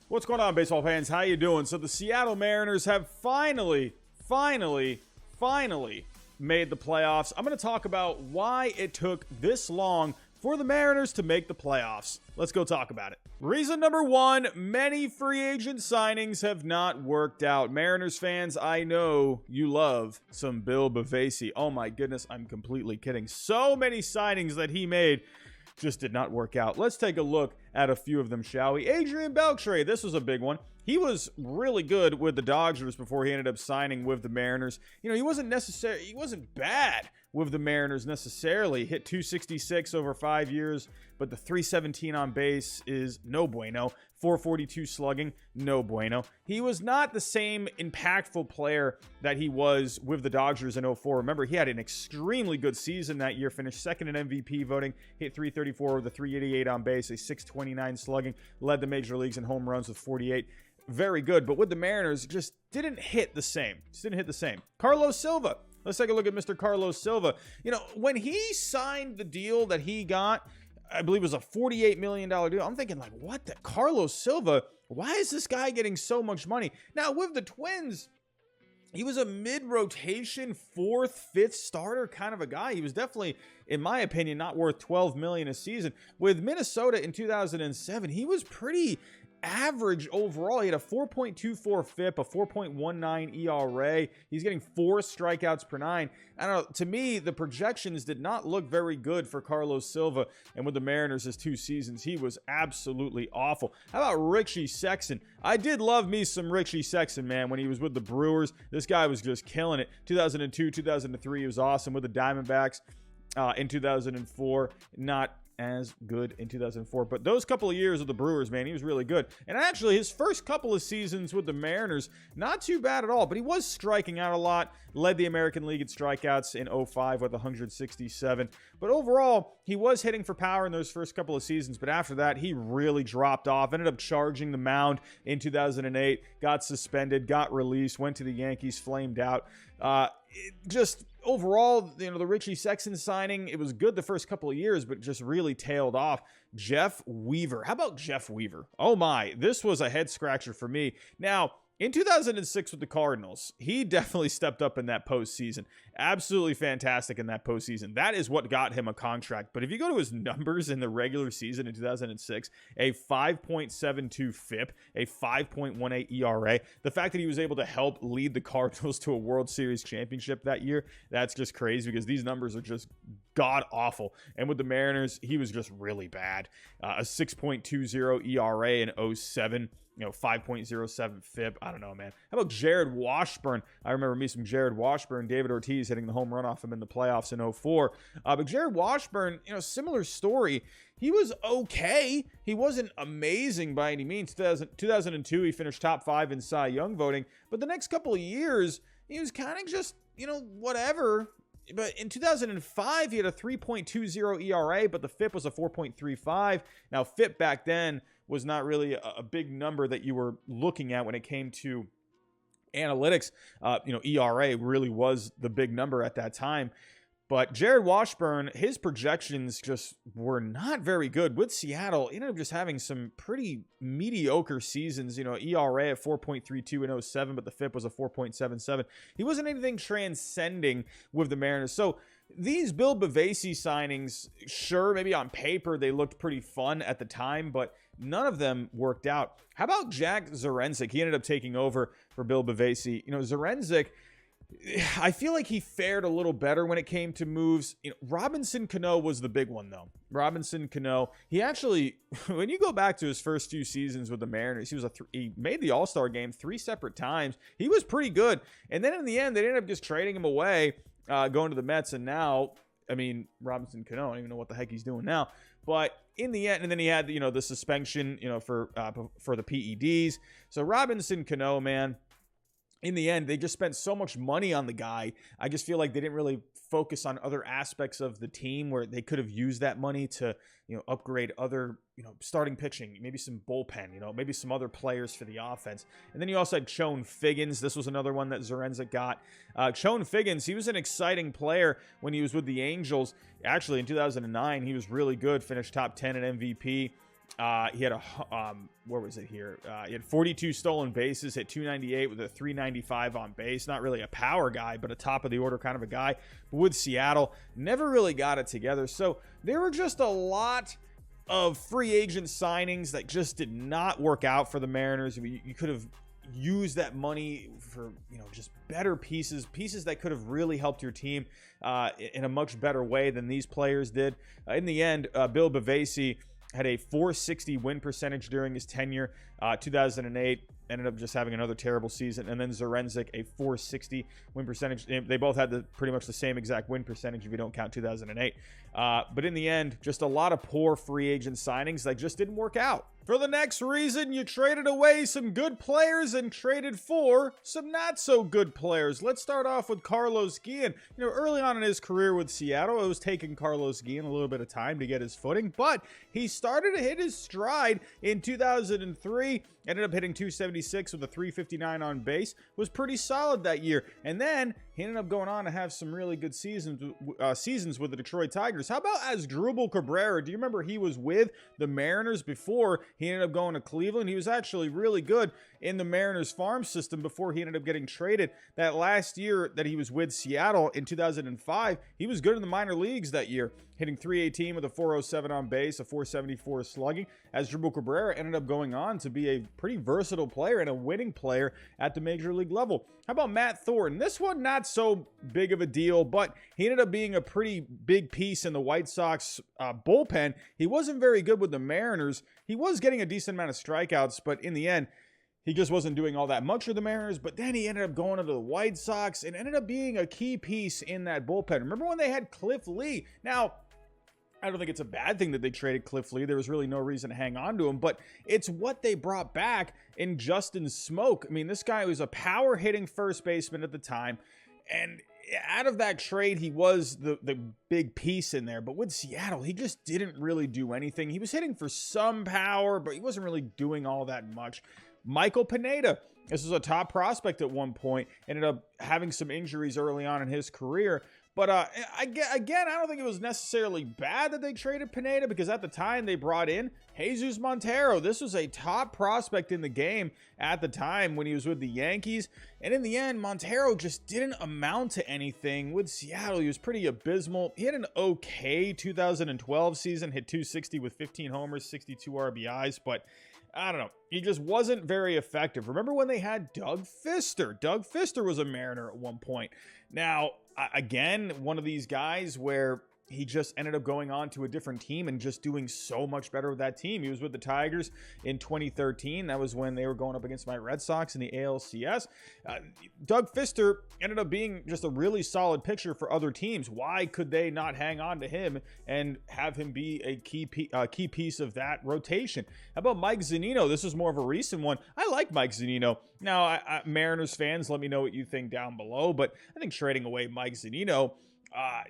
What's going on, baseball fans? How you doing? So the Seattle Mariners have finally made the playoffs. I'm going to talk about why it took this long for the Mariners to make the playoffs. Let's go talk about it. Reason number one, many free agent signings have not worked out. Mariners fans, I know you love some Bill Bavasi. Oh my goodness, I'm completely kidding. So many signings that he made just did not work out. Let's take a look at a few of them, shall we? Adrian Beltre, this was a big one. He was really good with the Dodgers before he ended up signing with the Mariners. You know, he wasn't bad with the Mariners necessarily. Hit 266 over 5 years, but the 317 on base is no bueno. 442 slugging, no bueno. He was not the same impactful player that he was with the Dodgers in 04. Remember, he had an extremely good season that year, finished second in MVP voting, hit 334 with a 388 on base, a 629 slugging, led the major leagues in home runs with 48. Very good, but with the Mariners, just didn't hit the same. Carlos Silva. Let's take a look at Mr. Carlos Silva. You know, when he signed the deal that he got, I believe it was a $48 million deal. I'm thinking, like, what the? Carlos Silva, why is this guy getting so much money? Now, with the Twins, he was a mid-rotation, fourth, fifth starter kind of a guy. He was definitely, in my opinion, not worth $12 million a season. With Minnesota in 2007, he was pretty average overall. He had a 4.24 FIP, a 4.19 ERA. He's getting 4 strikeouts per 9. I don't know. To me, the projections did not look very good for Carlos Silva. And with the Mariners, his 2 seasons, he was absolutely awful. How about Richie Sexson? I did love me some Richie Sexson, man, when he was with the Brewers. This guy was just killing it. 2002, 2003, he was awesome with the Diamondbacks. In 2004, not as good in 2004, but those couple of years with the Brewers, man, he was really good. And actually, his first couple of seasons with the Mariners, not too bad at all, but he was striking out a lot, led the American League in strikeouts in 05 with 167. But overall, he was hitting for power in those first couple of seasons, but after that, he really dropped off, ended up charging the mound in 2008, got suspended, got released, went to the Yankees, flamed out. Just overall, you know, the Richie Sexson signing, it was good the first couple of years, but just really tailed off. Jeff Weaver. How about Jeff Weaver? Oh my, this was a head scratcher for me. Now, in 2006 with the Cardinals, he definitely stepped up in that postseason. Absolutely fantastic in that postseason. That is what got him a contract. But if you go to his numbers in the regular season in 2006, a 5.72 FIP, a 5.18 ERA, the fact that he was able to help lead the Cardinals to a World Series championship that year, that's just crazy because these numbers are just god-awful. And with the Mariners, he was just really bad. A 6.20 ERA in 07. 5.07 FIP. I don't know, man. How about Jared Washburn? I remember me some Jared Washburn, David Ortiz hitting the home run off him in the playoffs in 04. But Jared Washburn, similar story. He was okay. He wasn't amazing by any means. 2002, he finished top 5 in Cy Young voting. But the next couple of years, he was kind of just, whatever. But in 2005, he had a 3.20 ERA, but the FIP was a 4.35. Now, FIP back then was not really a big number that you were looking at when it came to analytics. ERA really was the big number at that time. But Jared Washburn, his projections just were not very good. With Seattle, he ended up just having some pretty mediocre seasons. ERA at 4.32 in 07, but the FIP was a 4.77. He wasn't anything transcending with the Mariners. So these Bill Bavasi signings, sure, maybe on paper they looked pretty fun at the time, but none of them worked out. How about Jack Zarenzek? He ended up taking over for Bill Bavasi. Zarenzek, I feel like he fared a little better when it came to moves. Robinson Cano was the big one, though. Robinson Cano, he actually, when you go back to his first few seasons with the Mariners, he made the All-Star game 3 separate times. He was pretty good. And then in the end, they ended up just trading him away, going to the Mets. And now, Robinson Cano, I don't even know what the heck he's doing now. But in the end, and then he had, the suspension, for the PEDs. So Robinson Cano, man, in the end, they just spent so much money on the guy. I just feel like they didn't really focus on other aspects of the team where they could have used that money to, upgrade other, starting pitching, maybe some bullpen, maybe some other players for the offense. And then you also had Chone Figgins. This was another one that Zarenzek got. Chone Figgins, he was an exciting player when he was with the Angels. Actually, in 2009, he was really good, finished top 10 in MVP. He had where was it here? He had 42 stolen bases, hit 298 with a 395 on base. Not really a power guy, but a top of the order kind of a guy. But with Seattle, never really got it together. So there were just a lot of free agent signings that just did not work out for the Mariners. You could have used that money for, just better pieces that could have really helped your team in a much better way than these players did. In the end, Bill Bavasi had a 460 win percentage during his tenure. 2008 ended up just having another terrible season, and then Zarenzik a 460 win percentage. They both had pretty much the same exact win percentage if you don't count 2008. But in the end, just a lot of poor free agent signings that just didn't work out. For the next reason, you traded away some good players and traded for some not so good players. Let's start off with Carlos Guillen. Early on in his career with Seattle, it was taking Carlos Guillen a little bit of time to get his footing, but he started to hit his stride in 2003. Ended up hitting 276 with a 359 on base. Was pretty solid that year. And then he ended up going on to have some really good seasons with the Detroit Tigers. How about Asdrubal Cabrera? Do you remember he was with the Mariners before he ended up going to Cleveland? He was actually really good in the Mariners farm system before he ended up getting traded. That last year that he was with Seattle in 2005, he was good in the minor leagues that year, hitting 318 with a 407 on base, a 474 slugging. Asdrubal Cabrera ended up going on to be a pretty versatile player and a winning player at the major league level. How about Matt Thornton? This one, not so big of a deal, but he ended up being a pretty big piece in the White Sox bullpen. He wasn't very good with the Mariners. He was getting a decent amount of strikeouts, but in the end, he just wasn't doing all that much for the Mariners. But then he ended up going to the White Sox and ended up being a key piece in that bullpen. Remember when they had Cliff Lee? Now, I don't think it's a bad thing that they traded Cliff Lee. There was really no reason to hang on to him, but it's what they brought back in Justin Smoak. I mean, this guy was a power hitting first baseman at the time, and out of that trade, he was the big piece in there. But with Seattle, he just didn't really do anything. He was hitting for some power, but he wasn't really doing all that much. Michael Pineda, this was a top prospect at one point, ended up having some injuries early on in his career. But again, I don't think it was necessarily bad that they traded Pineda, because at the time they brought in Jesus Montero. This was a top prospect in the game at the time when he was with the Yankees. And in the end, Montero just didn't amount to anything. With Seattle, he was pretty abysmal. He had an okay 2012 season, hit 260 with 15 homers, 62 RBIs, but I don't know. He just wasn't very effective. Remember when they had Doug Fister? Doug Fister was a Mariner at one point. Now, again, one of these guys where he just ended up going on to a different team and just doing so much better with that team. He was with the Tigers in 2013. That was when they were going up against my Red Sox in the ALCS. Doug Fister ended up being just a really solid pitcher for other teams. Why could they not hang on to him and have him be a key piece of that rotation? How about Mike Zunino? This is more of a recent one. I like Mike Zunino. Now, Mariners fans, let me know what you think down below, but I think trading away Mike Zunino,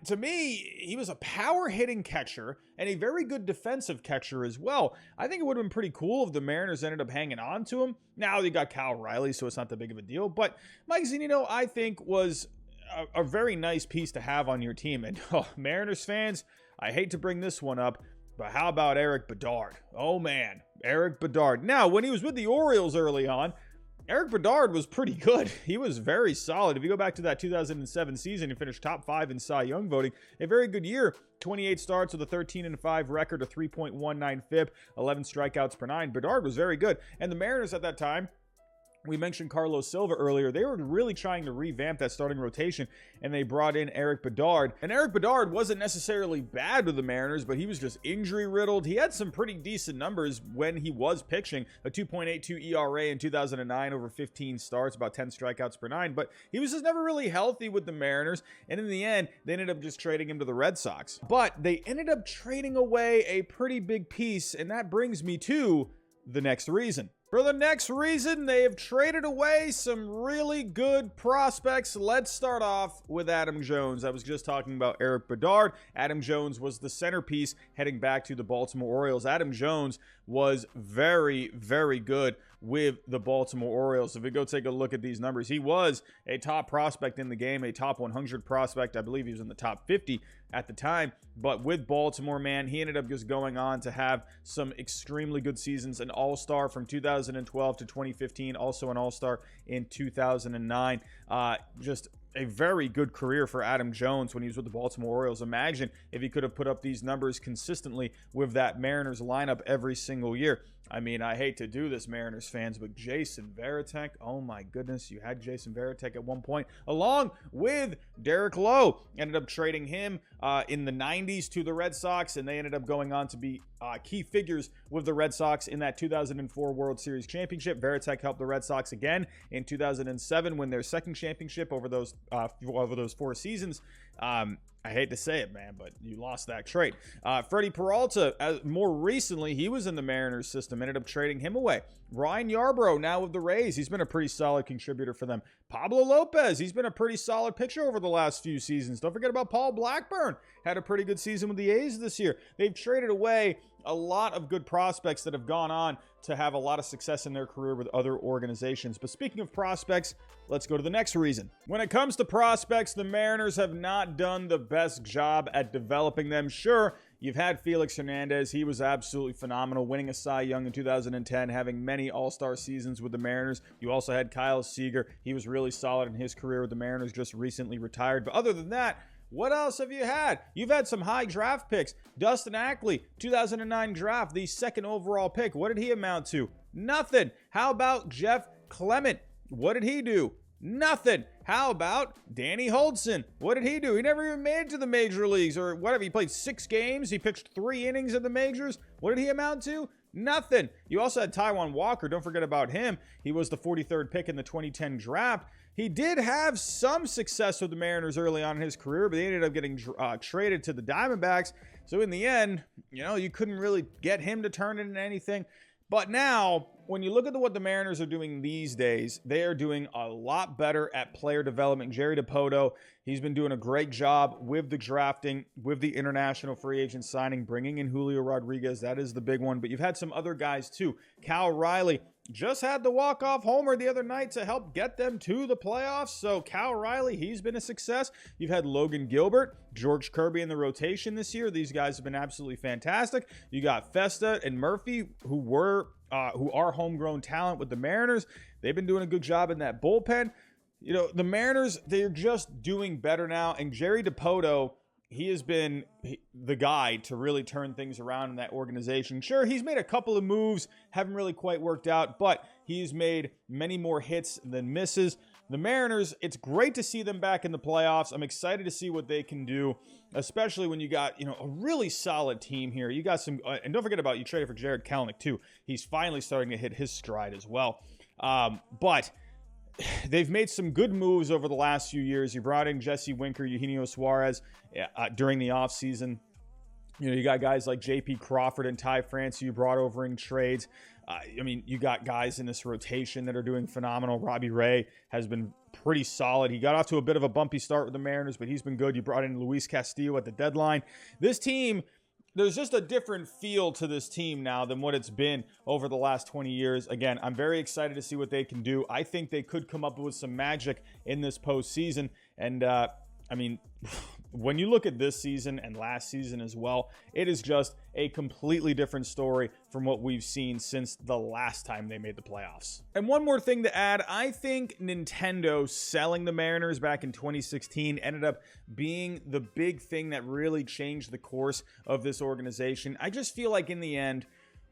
to me, he was a power-hitting catcher and a very good defensive catcher as well. I think it would have been pretty cool if the Mariners ended up hanging on to him. Now they got Kyle Riley, so it's not that big of a deal. But Mike Zunino, I think, was a very nice piece to have on your team. And Mariners fans, I hate to bring this one up, but how about Eric Bedard? Oh, man, Eric Bedard. Now, when he was with the Orioles early on, Eric Bedard was pretty good. He was very solid. If you go back to that 2007 season, he finished top 5 in Cy Young voting. A very good year. 28 starts with a 13-5 record, a 3.19 FIP, 11 strikeouts per 9. Bedard was very good. And the Mariners at that time, we mentioned Carlos Silva earlier. They were really trying to revamp that starting rotation, and they brought in Eric Bedard. And Eric Bedard wasn't necessarily bad with the Mariners, but he was just injury-riddled. He had some pretty decent numbers when he was pitching, a 2.82 ERA in 2009 over 15 starts, about 10 strikeouts per 9. But he was just never really healthy with the Mariners, and in the end, they ended up just trading him to the Red Sox. But they ended up trading away a pretty big piece, and that brings me to the next reason. For the next reason, they have traded away some really good prospects. Let's start off with Adam Jones. I was just talking about Eric Bedard. Adam Jones was the centerpiece heading back to the Baltimore Orioles. Adam Jones was very, very good with the Baltimore Orioles. If we go take a look at these numbers, he was a top prospect in the game, a top 100 prospect. I believe he was in the top 50 at the time. But with Baltimore, man, he ended up just going on to have some extremely good seasons. An all-star from 2012 to 2015, also an all-star in 2009. Just a very good career for Adam Jones when he was with the Baltimore Orioles. Imagine if he could have put up these numbers consistently with that Mariners lineup every single year. I mean, I hate to do this, Mariners fans, but Jason Varitek, oh my goodness, you had Jason Varitek at one point, along with Derek Lowe. Ended up trading him in the 90s to the Red Sox, and they ended up going on to be key figures with the Red Sox in that 2004 World Series championship. Varitek helped the Red Sox again in 2007 win their second championship over those 4 seasons. I hate to say it, man, but you lost that trade. Freddie Peralta, more recently, he was in the Mariners system, ended up trading him away. Ryan Yarbrough, now with the Rays, he's been a pretty solid contributor for them. Pablo Lopez, he's been a pretty solid pitcher over the last few seasons. Don't forget about Paul Blackburn, had a pretty good season with the A's this year. They've traded away a lot of good prospects that have gone on to have a lot of success in their career with other organizations. But speaking of prospects, let's go to the next reason. When it comes to prospects, the Mariners have not done the best job at developing them. Sure, you've had Felix Hernandez. He was absolutely phenomenal, winning a Cy Young in 2010, having many all-star seasons with the Mariners. You also had Kyle Seager. He was really solid in his career with the Mariners, just recently retired. But other than that, what else have you had? You've had some high draft picks. Dustin Ackley, 2009 draft, the second overall pick. What did he amount to? Nothing. How about Jeff Clement? What did he do? Nothing. How about Danny Holdson? What did he do? He never even made it to the major leagues or whatever. He played 6 games. He pitched 3 innings in the majors. What did he amount to? Nothing. You also had Taijuan Walker. Don't forget about him. He was the 43rd pick in the 2010 draft. He did have some success with the Mariners early on in his career, but he ended up getting traded to the Diamondbacks. So in the end, you couldn't really get him to turn into anything. But now, when you look at what the Mariners are doing these days, they are doing a lot better at player development. Jerry DiPoto, he's been doing a great job with the drafting, with the international free agent signing, bringing in Julio Rodriguez. That is the big one. But you've had some other guys too. Cal Riley just had the walk-off homer the other night to help get them to the playoffs. So Cal Riley, he's been a success. You've had Logan Gilbert, George Kirby in the rotation this year. These guys have been absolutely fantastic. You got Festa and Murphy, who are homegrown talent with the Mariners. They've been doing a good job in that bullpen. The Mariners, they're just doing better now. And Jerry DiPoto, he has been the guy to really turn things around in that organization. Sure, he's made a couple of moves, haven't really quite worked out, but he's made many more hits than misses. The Mariners, it's great to see them back in the playoffs. I'm excited to see what they can do, especially when you got, a really solid team here. You got some, and don't forget about, you traded for Jared Kelenic too. He's finally starting to hit his stride as well. But they've made some good moves over the last few years. You brought in Jesse Winker, Eugenio Suarez during the offseason. You got guys like J.P. Crawford and Ty France you brought over in trades. You got guys in this rotation that are doing phenomenal. Robbie Ray has been pretty solid. He got off to a bit of a bumpy start with the Mariners, but he's been good. You brought in Luis Castillo at the deadline. This team, there's just a different feel to this team now than what it's been over the last 20 years. Again, I'm very excited to see what they can do. I think they could come up with some magic in this postseason. And, when you look at this season and last season as well, it is just a completely different story from what we've seen since the last time they made the playoffs. And one more thing to add, I think Nintendo selling the Mariners back in 2016 ended up being the big thing that really changed the course of this organization. I just feel like in the end,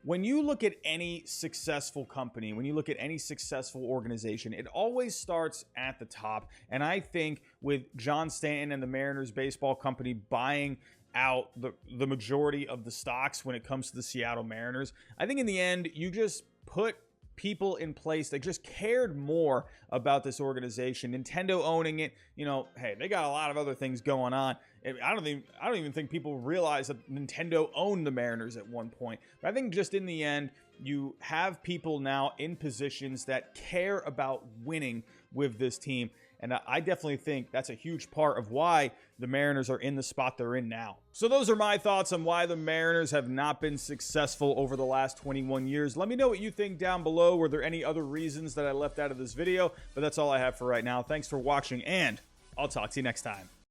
when you look at any successful company, when you look at any successful organization, it always starts at the top. And I think with John Stanton and the Mariners Baseball Company buying out the majority of the stocks when it comes to the Seattle Mariners, I think in the end, you just put people in place that just cared more about this organization. Nintendo owning it, hey, they got a lot of other things going on. I don't even think people realize that Nintendo owned the Mariners at one point. But I think just in the end, you have people now in positions that care about winning with this team. And I definitely think that's a huge part of why the Mariners are in the spot they're in now. So those are my thoughts on why the Mariners have not been successful over the last 21 years. Let me know what you think down below. Were there any other reasons that I left out of this video? But that's all I have for right now. Thanks for watching, and I'll talk to you next time.